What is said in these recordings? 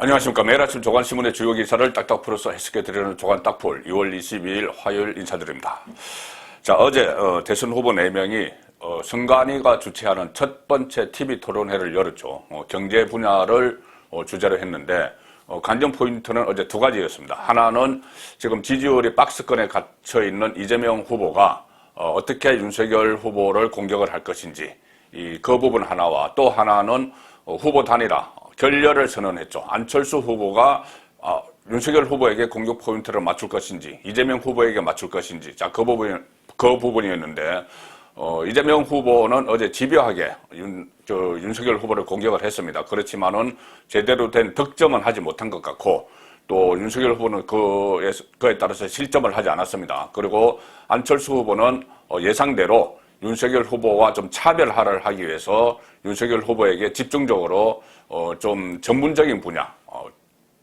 안녕하십니까. 매일 아침 조간신문의 주요 기사를 딱딱 풀어서 해석해드리는 조간딱풀 2월 22일 화요일 인사드립니다. 자, 어제 대선 후보 4명이 선관위가 주최하는 첫 번째 TV 토론회를 열었죠. 경제 분야를 주제로 했는데 관전 포인트는 어제 두 가지였습니다. 하나는 지금 지지율이 박스권에 갇혀있는 이재명 후보가 어떻게 윤석열 후보를 공격을 할 것인지 그 부분 하나와 또 하나는 후보 단일화 결렬을 선언했죠. 안철수 후보가 윤석열 후보에게 공격 포인트를 맞출 것인지 이재명 후보에게 맞출 것인지 자, 그 부분이었는데 이재명 후보는 어제 집요하게 윤석열 후보를 공격을 했습니다. 그렇지만은 제대로 된 득점은 하지 못한 것 같고 또 윤석열 후보는 그에 따라서 실점을 하지 않았습니다. 그리고 안철수 후보는 예상대로 윤석열 후보와 좀 차별화를 하기 위해서 윤석열 후보에게 집중적으로 좀 전문적인 분야,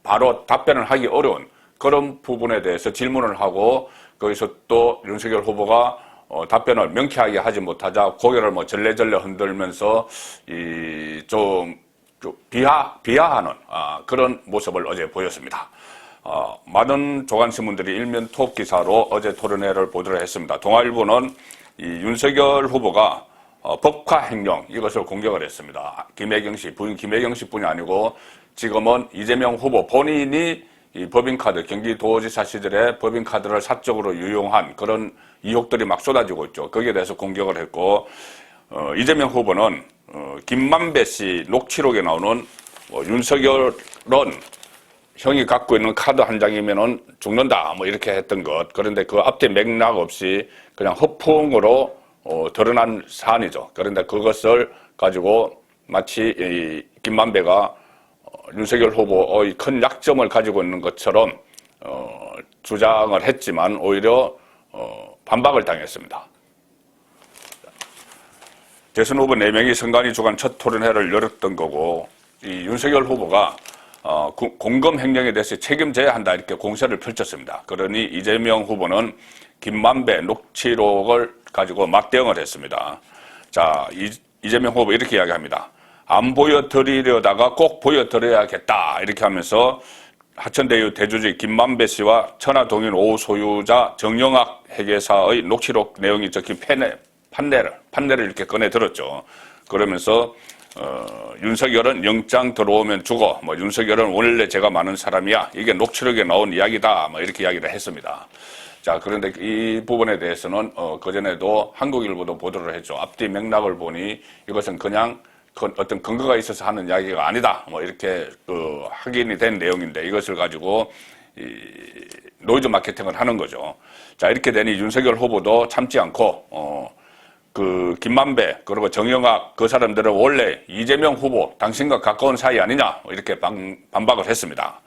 바로 답변을 하기 어려운 그런 부분에 대해서 질문을 하고 거기서 또 윤석열 후보가 답변을 명쾌하게 하지 못하자 고개를 절레절레 흔들면서 좀 비하하는 그런 모습을 어제 보였습니다. 많은 조간신문들이 일면 톱 기사로 어제 토론회를 보도를 했습니다. 동아일보는 윤석열 후보가 법화 행령 이것을 공격을 했습니다. 김혜경 씨, 부인 김혜경 씨뿐이 아니고 지금은 이재명 후보 본인이 이 법인카드, 경기도지사 시절에 법인카드를 사적으로 유용한 그런 의혹들이 막 쏟아지고 있죠. 거기에 대해서 공격을 했고 이재명 후보는 김만배 씨 녹취록에 나오는 윤석열은 형이 갖고 있는 카드 한 장이면은 죽는다 이렇게 했던 것. 그런데 그 앞뒤 맥락 없이 그냥 허풍으로 드러난 사안이죠. 그런데 그것을 가지고 마치 김만배가 윤석열 후보의 큰 약점을 가지고 있는 것처럼 주장을 했지만 오히려 반박을 당했습니다. 대선 후보 4명이 선관위 주관 첫 토론회를 열었던 거고 이 윤석열 후보가 공금 횡령에 대해서 책임져야 한다 이렇게 공세를 펼쳤습니다. 그러니 이재명 후보는 김만배 녹취록을 가지고 맞대응을 했습니다. 자, 이재명 후보 이렇게 이야기합니다. 안 보여드리려다가 꼭 보여드려야겠다 이렇게 하면서 하천대유 대주주 김만배 씨와 천하동인 5호 소유자 정영학 회계사의 녹취록 내용이 적힌 판례를 이렇게 꺼내 들었죠. 그러면서 윤석열은 영장 들어오면 죽어. 윤석열은 원래 제가 많은 사람이야. 이게 녹취록에 나온 이야기다. 이렇게 이야기를 했습니다. 자, 그런데 이 부분에 대해서는 그전에도 한국일보도 보도를 했죠. 앞뒤 맥락을 보니 이것은 그냥 어떤 근거가 있어서 하는 이야기가 아니다. 이렇게 확인이 된 내용인데 이것을 가지고 노이즈 마케팅을 하는 거죠. 자, 이렇게 되니 윤석열 후보도 참지 않고 김만배 그리고 정영학 그 사람들은 원래 이재명 후보 당신과 가까운 사이 아니냐 이렇게 반박을 했습니다.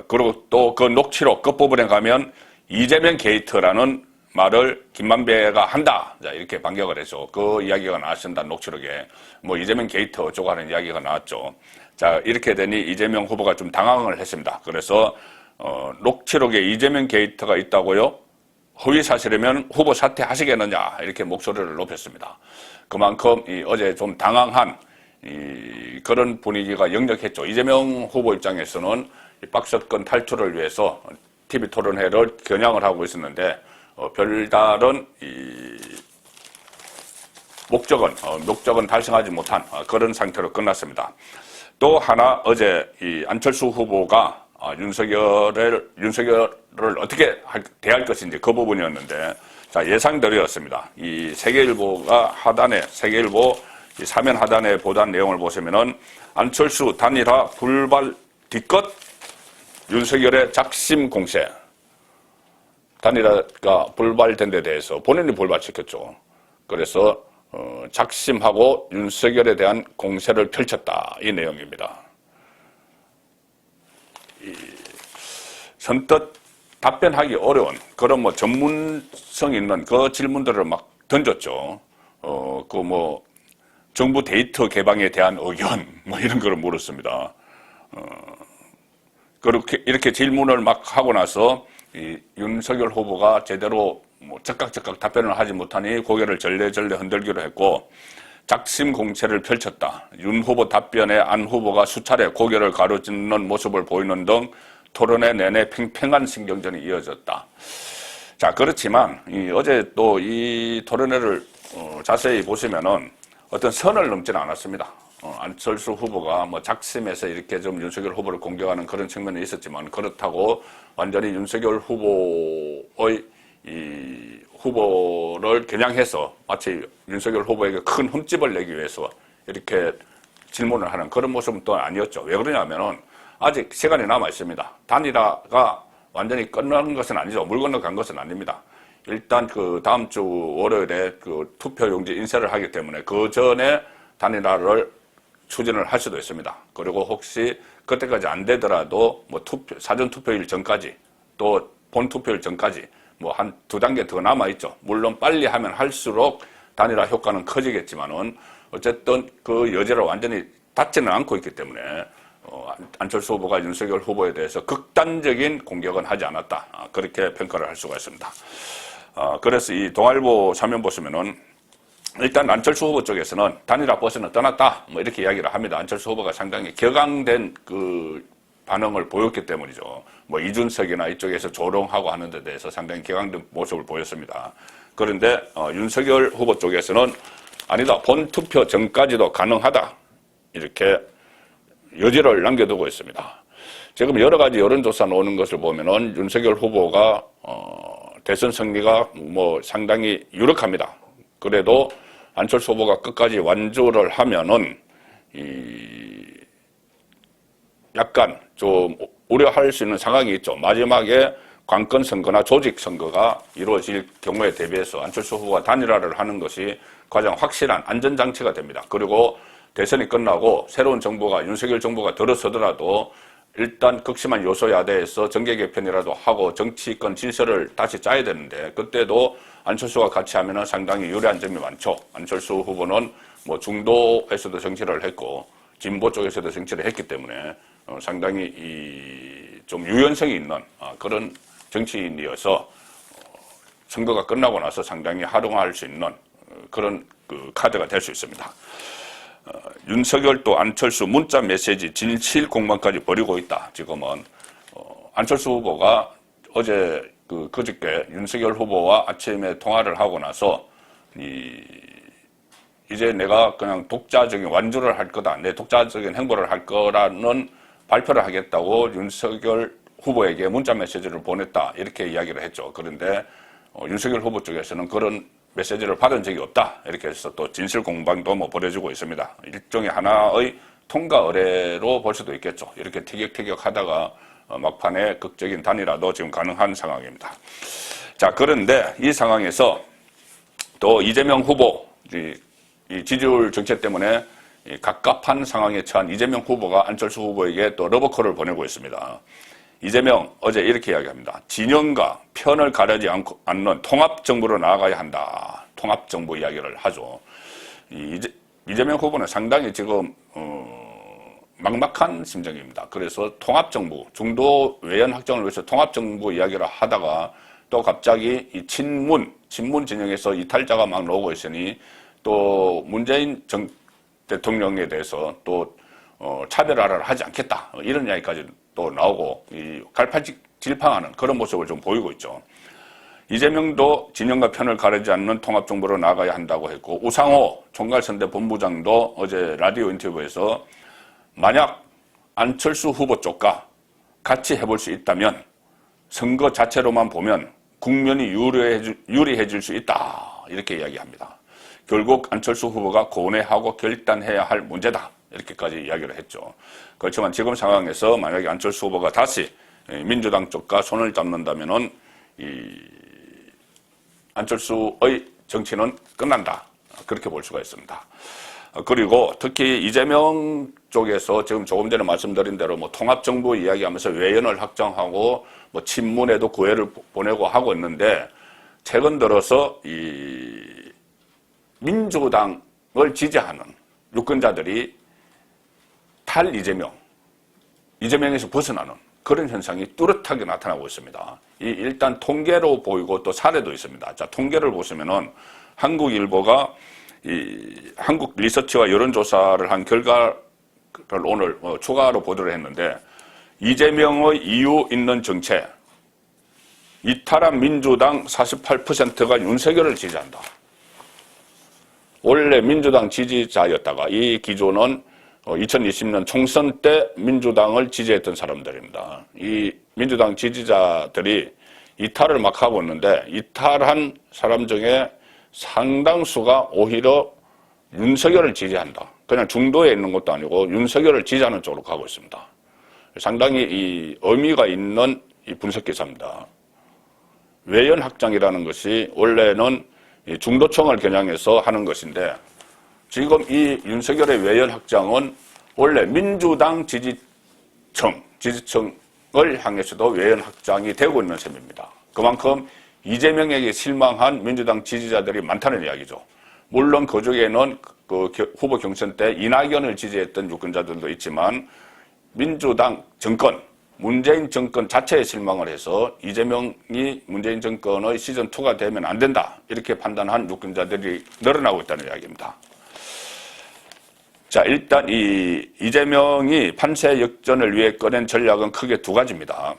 그리고 또 그 녹취록 끝부분에 가면 이재명 게이트라는 말을 김만배가 한다. 자, 이렇게 반격을 해서 그 이야기가 나왔습니다. 녹취록에. 이재명 게이트 어쩌고 하는 이야기가 나왔죠. 자, 이렇게 되니 이재명 후보가 좀 당황을 했습니다. 그래서 녹취록에 이재명 게이트가 있다고요? 허위 사실이면 후보 사퇴하시겠느냐 이렇게 목소리를 높였습니다. 그만큼 어제 좀 당황한 그런 분위기가 역력했죠. 이재명 후보 입장에서는 박스권 탈출을 위해서 TV 토론회를 겨냥을 하고 있었는데 별다른 목적은 달성하지 못한 그런 상태로 끝났습니다. 또 하나 어제 안철수 후보가 윤석열을 어떻게 대할 것인지 그 부분이었는데 자, 예상대로였습니다. 이 세계일보가 세계일보 사면 하단에 보도한 내용을 보시면은 안철수 단일화 불발 뒤끝 윤석열의 작심 공세. 단일화가 불발된 데 대해서 본인이 불발시켰죠. 그래서 작심하고 윤석열에 대한 공세를 펼쳤다. 이 내용입니다. 선뜻 답변하기 어려운 그런 전문성 있는 그 질문들을 막 던졌죠. 정부 데이터 개방에 대한 의견 이런 거를 물었습니다. 이렇게 질문을 막 하고 나서 윤석열 후보가 제대로 즉각 답변을 하지 못하니 고개를 절레절레 흔들기로 했고 작심 공채를 펼쳤다. 윤 후보 답변에 안 후보가 수차례 고개를 가로짓는 모습을 보이는 등 토론회 내내 팽팽한 신경전이 이어졌다. 자, 그렇지만 어제 또 이 토론회를 자세히 보시면은 어떤 선을 넘지는 않았습니다. 안철수 후보가 뭐 작심해서 이렇게 좀 윤석열 후보를 공격하는 그런 측면이 있었지만, 그렇다고 완전히 윤석열 후보의 이 후보를 겨냥해서 마치 윤석열 후보에게 큰 흠집을 내기 위해서 이렇게 질문을 하는 그런 모습은 또 아니었죠. 왜 그러냐면은 아직 시간이 남아 있습니다. 단일화가 완전히 끝난 것은 아니죠. 물 건너간 것은 아닙니다. 일단 그 다음 주 월요일에 그 투표용지 인쇄를 하기 때문에 그 전에 단일화를 추진을 할 수도 있습니다. 그리고 혹시 그때까지 안 되더라도 뭐 사전 투표일 전까지 또 본 투표일 전까지 뭐 한 2단계 더 남아 있죠. 물론 빨리 하면 할수록 단일화 효과는 커지겠지만은 어쨌든 그 여지를 완전히 닫지는 않고 있기 때문에 안철수 후보가 윤석열 후보에 대해서 극단적인 공격은 하지 않았다. 그렇게 평가를 할 수가 있습니다. 그래서 이 동아일보 사면 보시면은 일단 안철수 후보 쪽에서는 단일화 버스는 떠났다. 뭐 이렇게 이야기를 합니다. 안철수 후보가 상당히 격앙된 그 반응을 보였기 때문이죠. 뭐 이준석이나 이쪽에서 조롱하고 하는 데 대해서 상당히 격앙된 모습을 보였습니다. 그런데 윤석열 후보 쪽에서는 아니다. 본 투표 전까지도 가능하다. 이렇게 여지를 남겨두고 있습니다. 지금 여러 가지 여론조사 나오는 것을 보면은 윤석열 후보가 대선 승리가 뭐 상당히 유력합니다. 그래도 안철수 후보가 끝까지 완주를 하면은 약간 좀 우려할 수 있는 상황이 있죠. 마지막에 관건 선거나 조직 선거가 이루어질 경우에 대비해서 안철수 후보가 단일화를 하는 것이 가장 확실한 안전장치가 됩니다. 그리고 대선이 끝나고 새로운 정부가 윤석열 정부가 들어서더라도 일단 극심한 요소야대에서 정계 개편이라도 하고 정치권 질서를 다시 짜야 되는데, 그때도 안철수가 같이 하면은 상당히 유리한 점이 많죠. 안철수 후보는 뭐 중도에서도 정치를 했고 진보 쪽에서도 정치를 했기 때문에 상당히 좀 유연성이 있는 그런 정치인이어서 선거가 끝나고 나서 상당히 활용할 수 있는 그런 그 카드가 될 수 있습니다. 윤석열 또 안철수 문자 메시지 진실 공방까지 벌이고 있다. 지금은 안철수 후보가 어제 그저께 윤석열 후보와 아침에 통화를 하고 나서 이제 내가 그냥 독자적인 완주를 할 거다. 내 독자적인 행보를 할 거라는 발표를 하겠다고 윤석열 후보에게 문자 메시지를 보냈다. 이렇게 이야기를 했죠. 그런데 윤석열 후보 쪽에서는 그런 메시지를 받은 적이 없다. 이렇게 해서 또 진실 공방도 뭐 벌여지고 있습니다. 일종의 하나의 통과 의례로 볼 수도 있겠죠. 이렇게 티격태격 하다가 막판에 극적인 단일화도 지금 가능한 상황입니다. 자, 그런데 이 상황에서 또 이재명 후보, 이 지지율 정책 때문에 갑갑한 상황에 처한 이재명 후보가 안철수 후보에게 또 러브콜을 보내고 있습니다. 이재명 어제 이렇게 이야기합니다. 진영과 편을 가르지 않는 통합정부로 나아가야 한다. 통합정부 이야기를 하죠. 이재명 후보는 상당히 지금 막막한 심정입니다. 그래서 통합정부, 중도 외연 확정을 위해서 통합정부 이야기를 하다가 또 갑자기 이 친문 진영에서 이탈자가 막 나오고 있으니 또 문재인 대통령에 대해서 또 차별화를 하지 않겠다. 이런 이야기까지 또 나오고 갈팡질팡하는 그런 모습을 좀 보이고 있죠. 이재명도 진영과 편을 가르지 않는 통합정부로 나가야 한다고 했고, 우상호 총괄선대 본부장도 어제 라디오 인터뷰에서 만약 안철수 후보 쪽과 같이 해볼 수 있다면 선거 자체로만 보면 국면이 유리해질 수 있다. 이렇게 이야기합니다. 결국 안철수 후보가 고뇌하고 결단해야 할 문제다. 이렇게까지 이야기를 했죠. 그렇지만 지금 상황에서 만약에 안철수 후보가 다시 민주당 쪽과 손을 잡는다면은 안철수의 정치는 끝난다. 그렇게 볼 수가 있습니다. 그리고 특히 이재명 쪽에서 지금 조금 전에 말씀드린 대로 뭐 통합정부 이야기하면서 외연을 확정하고 뭐 친문에도 구애를 보내고 하고 있는데, 최근 들어서 민주당을 지지하는 유권자들이 이재명에서 벗어나는 그런 현상이 뚜렷하게 나타나고 있습니다. 일단 통계로 보이고 또 사례도 있습니다. 자, 통계를 보시면은 한국일보가 한국 리서치와 여론조사를 한 결과를 오늘 추가로 보도를 했는데, 이재명의 이유 있는 정책, 이탈한 민주당 48%가 윤석열을 지지한다. 원래 민주당 지지자였다가 이 기조는 2020년 총선 때 민주당을 지지했던 사람들입니다. 이 민주당 지지자들이 이탈을 막 하고 있는데, 이탈한 사람 중에 상당수가 오히려 윤석열을 지지한다. 그냥 중도에 있는 것도 아니고 윤석열을 지지하는 쪽으로 가고 있습니다. 상당히 이 의미가 있는 이 분석 기사입니다. 외연 확장이라는 것이 원래는 중도층을 겨냥해서 하는 것인데, 지금 이 윤석열의 외연 확장은 원래 민주당 지지층을 향해서도 외연 확장이 되고 있는 셈입니다. 그만큼 이재명에게 실망한 민주당 지지자들이 많다는 이야기죠. 물론 그 중에는 그 후보 경선 때 이낙연을 지지했던 유권자들도 있지만, 민주당 정권, 문재인 정권 자체에 실망을 해서 이재명이 문재인 정권의 시즌2가 되면 안 된다, 이렇게 판단한 유권자들이 늘어나고 있다는 이야기입니다. 자, 일단 이재명이 판세 역전을 위해 꺼낸 전략은 크게 두 가지입니다.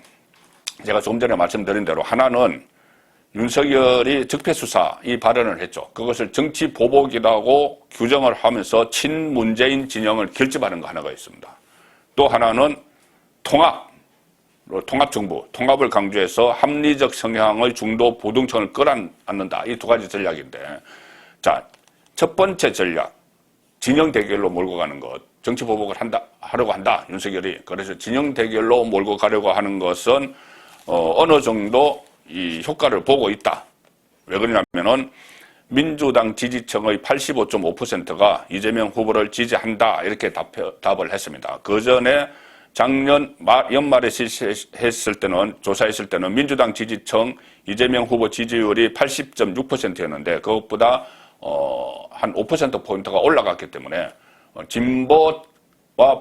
제가 조금 전에 말씀드린 대로 하나는 윤석열이 적폐수사 이 발언을 했죠. 그것을 정치 보복이라고 규정을 하면서 친문재인 진영을 결집하는 거 하나가 있습니다. 또 하나는 통합정부, 통합을 강조해서 합리적 성향의 중도 부동층을 끌어안는다. 이 두 가지 전략인데, 자, 첫 번째 전략, 진영 대결로 몰고 가는 것, 정치 보복을 하려고 한다, 윤석열이. 그래서 진영 대결로 몰고 가려고 하는 것은 어느 정도 이 효과를 보고 있다. 왜 그러냐면은 민주당 지지층의 85.5%가 이재명 후보를 지지한다, 이렇게 답을 했습니다. 그 전에 작년 연말에 실시했을 때는, 조사했을 때는 민주당 지지층 이재명 후보 지지율이 80.6%였는데 그것보다 한 5%포인트가 올라갔기 때문에 진보와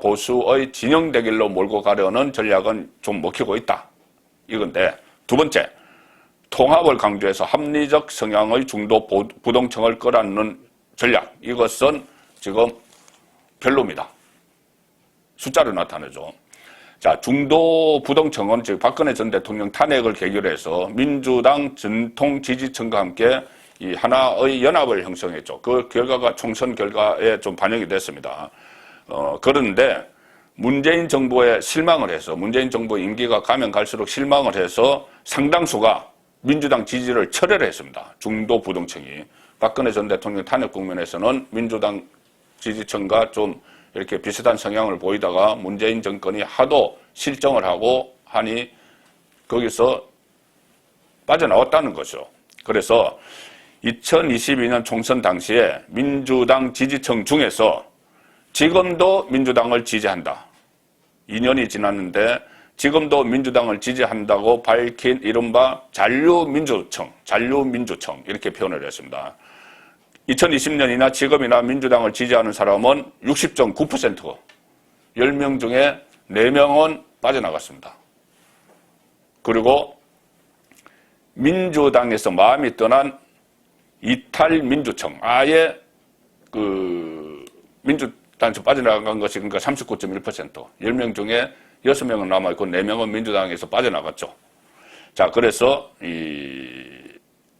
보수의 진영 대결로 몰고 가려는 전략은 좀 먹히고 있다, 이건데, 두 번째, 통합을 강조해서 합리적 성향의 중도 부동층을 끌어안는 전략, 이것은 지금 별로입니다. 숫자로 나타내죠. 자, 중도 부동층은 즉 박근혜 전 대통령 탄핵을 계기로 해서 민주당 전통 지지층과 함께 이 하나의 연합을 형성했죠. 그 결과가 총선 결과에 좀 반영이 됐습니다. 그런데 문재인 정부에 실망을 해서, 문재인 정부 임기가 가면 갈수록 실망을 해서 상당수가 민주당 지지를 철회를 했습니다. 중도 부동층이. 박근혜 전 대통령 탄핵 국면에서는 민주당 지지층과 좀 이렇게 비슷한 성향을 보이다가 문재인 정권이 하도 실정을 하고 하니 거기서 빠져나왔다는 거죠. 그래서 2022년 총선 당시에 민주당 지지층 중에서 지금도 민주당을 지지한다, 2년이 지났는데 지금도 민주당을 지지한다고 밝힌 이른바 잔류민주층 이렇게 표현을 했습니다. 2020년이나 지금이나 민주당을 지지하는 사람은 60.9%고 10명 중에 4명은 빠져나갔습니다. 그리고 민주당에서 마음이 떠난 이탈민주층, 아예 민주당에서 빠져나간 것이 그러니까 39.1%, 10명 중에 6명은 남아있고 4명은 민주당에서 빠져나갔죠. 자, 그래서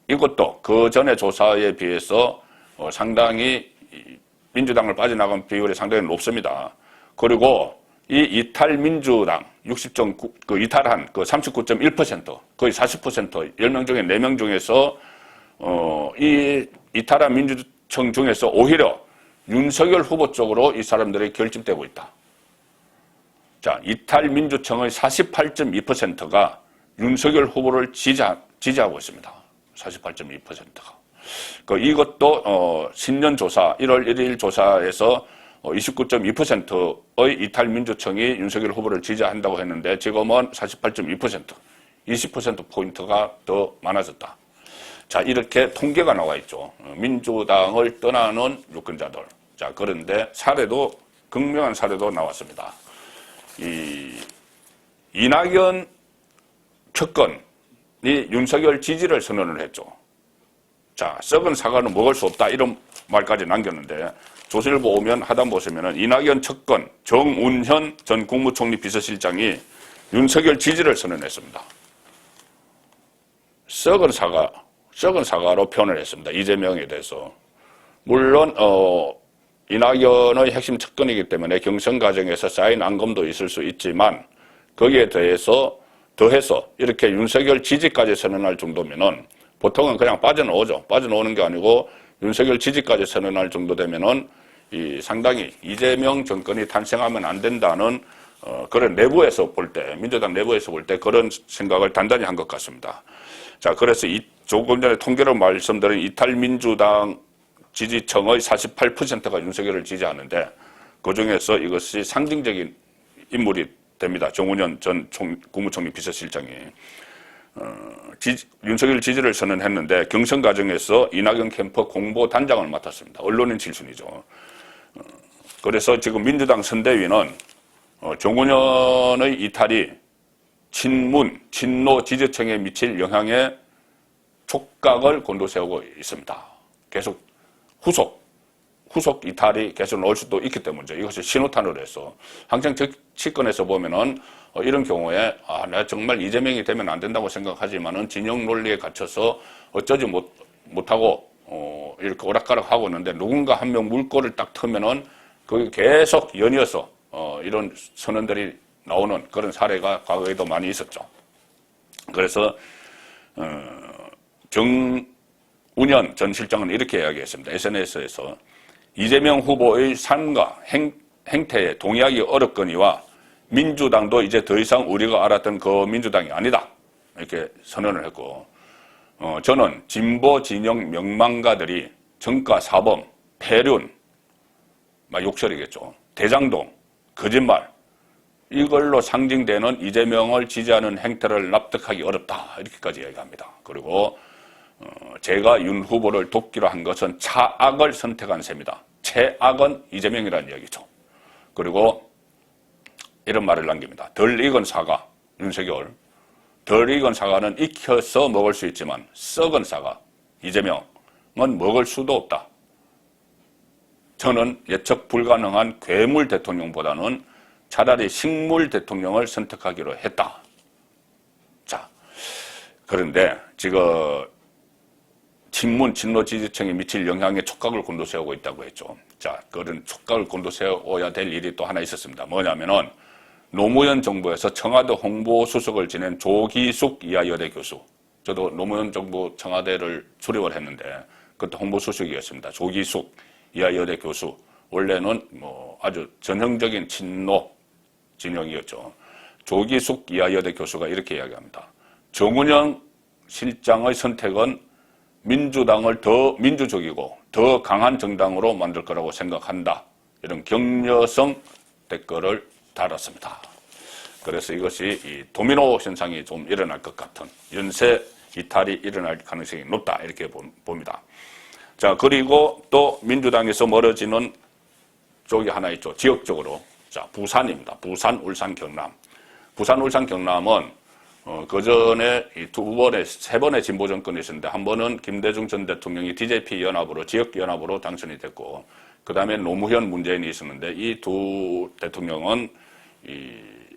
이것도 그 전에 조사에 비해서 상당히 민주당을 빠져나간 비율이 상당히 높습니다. 그리고 이 이탈민주당 60.9, 이탈한 39.1%, 거의 40%, 10명 중에 4명 중에서 이 이탈한 민주층 중에서 오히려 윤석열 후보 쪽으로 이 사람들이 결집되고 있다. 자, 이탈민주층의 48.2%가 윤석열 후보를 지지하고 있습니다. 48.2%가. 이것도 신년조사 1월 1일 조사에서 29.2%의 이탈민주층이 윤석열 후보를 지지한다고 했는데 지금은 48.2%, 20%포인트가 더 많아졌다. 자, 이렇게 통계가 나와 있죠. 민주당을 떠나는 유권자들. 자, 그런데 사례도, 극명한 사례도 나왔습니다. 이낙연 측근이 윤석열 지지를 선언을 했죠. 자, 썩은 사과는 먹을 수 없다 이런 말까지 남겼는데 조선일보 오면 하단 보시면은 이낙연 측근 정운현 전 국무총리 비서실장이 윤석열 지지를 선언했습니다. 썩은 사과로 표현을 했습니다. 이재명에 대해서. 물론 이낙연의 핵심 측근이기 때문에 경선 과정에서 쌓인 앙금도 있을 수 있지만 거기에 더해서 이렇게 윤석열 지지까지 선언할 정도면은 보통은 그냥 빠져나오죠. 빠져나오는 게 아니고 윤석열 지지까지 선언할 정도 되면은 상당히 이재명 정권이 탄생하면 안 된다는 그런 내부에서 볼 때, 민주당 내부에서 볼 때 그런 생각을 단단히 한 것 같습니다. 자, 그래서 조금 전에 통계로 말씀드린 이탈민주당 지지층의 48%가 윤석열을 지지하는데 그중에서 이것이 상징적인 인물이 됩니다. 정운현 전 국무총리 비서실장이. 윤석열 지지를 선언했는데 경선 과정에서 이낙연 캠프 공보단장을 맡았습니다. 언론인 출신이죠. 그래서 지금 민주당 선대위는 정운현의 이탈이 친노 지지층에 미칠 영향에 촉각을 곤두세우고 있습니다. 계속 후속 이탈이 계속 나올 수도 있기 때문이죠. 이것을 신호탄으로 해서 항상 정치권에서 보면은 이런 경우에 내가 정말 이재명이 되면 안 된다고 생각하지만은 진영 논리에 갇혀서 어쩌지 못하고 이렇게 오락가락하고 있는데 누군가 한 명 물꼬를 딱 트면은 그게 계속 연이어서 이런 선언들이 나오는 그런 사례가 과거에도 많이 있었죠. 그래서 정운현 전 실장은 이렇게 이야기했습니다. SNS에서 이재명 후보의 삶과 행태에 동의하기 어렵거니와 민주당도 이제 더 이상 우리가 알았던 그 민주당이 아니다. 이렇게 선언을 했고 저는 진보 진영 명망가들이 정가 사범, 폐륜, 욕설이겠죠. 대장동, 거짓말 이걸로 상징되는 이재명을 지지하는 행태를 납득하기 어렵다. 이렇게까지 이야기합니다. 그리고 제가 윤 후보를 돕기로 한 것은 차악을 선택한 셈이다. 최악은 이재명이라는 이야기죠. 그리고 이런 말을 남깁니다. 덜 익은 사과, 윤석열. 덜 익은 사과는 익혀서 먹을 수 있지만 썩은 사과, 이재명은 먹을 수도 없다. 저는 예측 불가능한 괴물 대통령보다는 차라리 식물 대통령을 선택하기로 했다. 자, 그런데 지금 친노 지지층에 미칠 영향에 촉각을 곤두세우고 있다고 했죠. 자, 그런 촉각을 곤두세워야 될 일이 또 하나 있었습니다. 뭐냐면은 노무현 정부에서 청와대 홍보수석을 지낸 조기숙 이하여대 교수. 저도 노무현 정부 청와대를 출입을 했는데 그때 홍보수석이었습니다. 조기숙 이하여대 교수. 원래는 아주 전형적인 친노 진영이었죠. 조기숙 이하여대 교수가 이렇게 이야기합니다. 정운현 실장의 선택은 민주당을 더 민주적이고 더 강한 정당으로 만들 거라고 생각한다. 이런 격려성 댓글을 달았습니다. 그래서 이것이 이 도미노 현상이 좀 일어날 것 같은 연쇄 이탈이 일어날 가능성이 높다. 이렇게 봅니다. 자, 그리고 또 민주당에서 멀어지는 쪽이 하나 있죠. 지역적으로. 자, 부산입니다. 부산, 울산, 경남. 부산, 울산, 경남은 그 전에 세 번의 진보 정권이 있었는데 한 번은 김대중 전 대통령이 DJP 연합으로 지역 연합으로 당선이 됐고 그 다음에 노무현 문재인이 있었는데 이 두 대통령은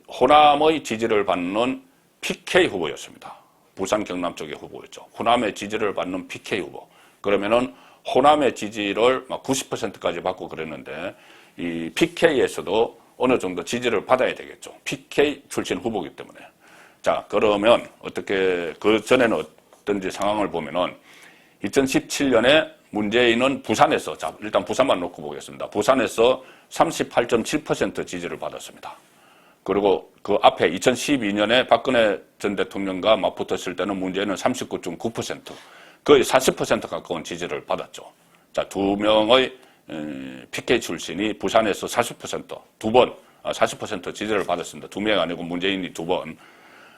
호남의 지지를 받는 PK 후보였습니다. 부산 경남 쪽의 후보였죠. 호남의 지지를 받는 PK 후보. 그러면은 호남의 지지를 막 90%까지 받고 그랬는데 이 PK에서도 어느 정도 지지를 받아야 되겠죠. PK 출신 후보이기 때문에. 자, 그러면 어떻게 그 전에는 어떤지 상황을 보면은 2017년에 문재인은 부산에서, 자, 일단 부산만 놓고 보겠습니다. 부산에서 38.7% 지지를 받았습니다. 그리고 그 앞에 2012년에 박근혜 전 대통령과 맞붙었을 때는 문재인은 39.9%, 거의 40% 가까운 지지를 받았죠. 자, 두 명의 PK 출신이 부산에서 40%, 두 번, 40% 지지를 받았습니다. 두 명 아니고 문재인이 두 번,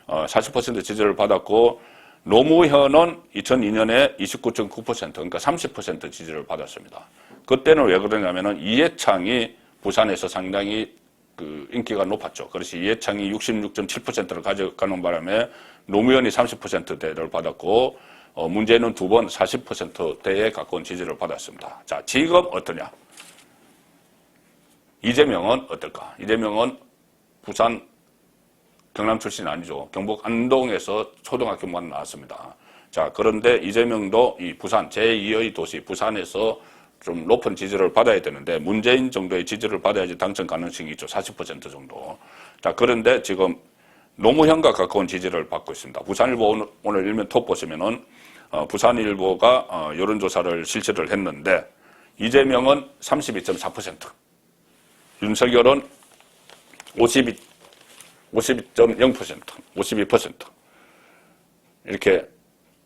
40% 지지를 받았고, 노무현은 2002년에 29.9%, 그러니까 30% 지지를 받았습니다. 그때는 왜 그러냐면은 이해창이 부산에서 상당히 그 인기가 높았죠. 그래서 이해창이 66.7%를 가져가는 바람에 노무현이 30%대를 받았고, 문재인은 2번 40%대에 가까운 지지를 받았습니다. 자, 지금 어떠냐? 이재명은 어떨까? 이재명은 부산 경남 출신 아니죠. 경북 안동에서 초등학교만 나왔습니다. 자, 그런데 이재명도 이 부산 제2의 도시 부산에서 좀 높은 지지를 받아야 되는데 문재인 정도의 지지를 받아야지 당선 가능성이 있죠. 40% 정도. 자, 그런데 지금 노무현과 가까운 지지를 받고 있습니다. 부산일보 오늘 일면 톱 보시면은 부산일보가 여론조사를 실시를 했는데 이재명은 32.4%, 윤석열은 52.0%, 52% 이렇게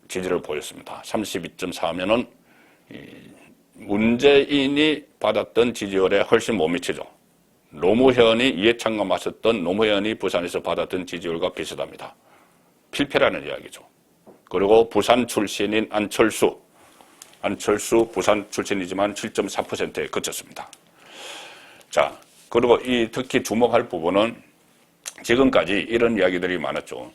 지지를 보였습니다. 32.4면은 문재인이 받았던 지지율에 훨씬 못 미치죠. 노무현이 이해창과 맞섰던 노무현이 부산에서 받았던 지지율과 비슷합니다. 필패라는 이야기죠. 그리고 부산 출신인 안철수 부산 출신이지만 7.4%에 그쳤습니다. 자, 그리고 특히 주목할 부분은 지금까지 이런 이야기들이 많았죠.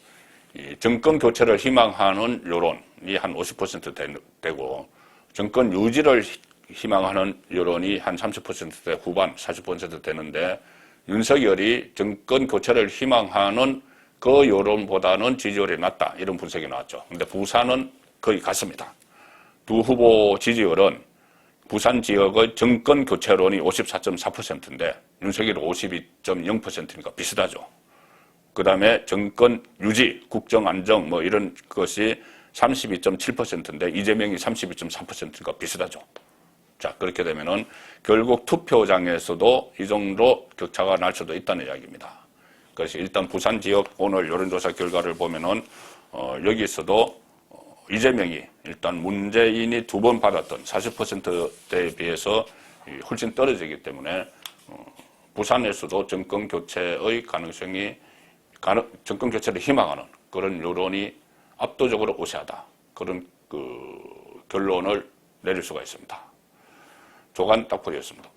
이 정권 교체를 희망하는 여론이 한 50% 되고 정권 유지를 희망하는 여론이 한 30%대 후반 40% 되는데 윤석열이 정권 교체를 희망하는 그 여론보다는 지지율이 낮다 이런 분석이 나왔죠. 근데 부산은 거의 같습니다. 두 후보 지지율은 부산 지역의 정권 교체론이 54.4%인데 윤석열이 52.0%니까 비슷하죠. 그 다음에 정권 유지, 국정 안정 뭐 이런 것이 32.7%인데 이재명이 32.4%니까 비슷하죠. 자, 그렇게 되면은 결국 투표장에서도 이 정도 격차가 날 수도 있다는 이야기입니다. 그래서 일단 부산 지역 오늘 여론조사 결과를 보면은 여기서도 이재명이 일단 문재인이 2번 받았던 40%대에 비해서 훨씬 떨어지기 때문에 부산에서도 정권 교체의 가능성이 정권 교체를 희망하는 그런 여론이 압도적으로 우세하다. 그런 결론을 내릴 수가 있습니다. 조간 딱풀이었습니다.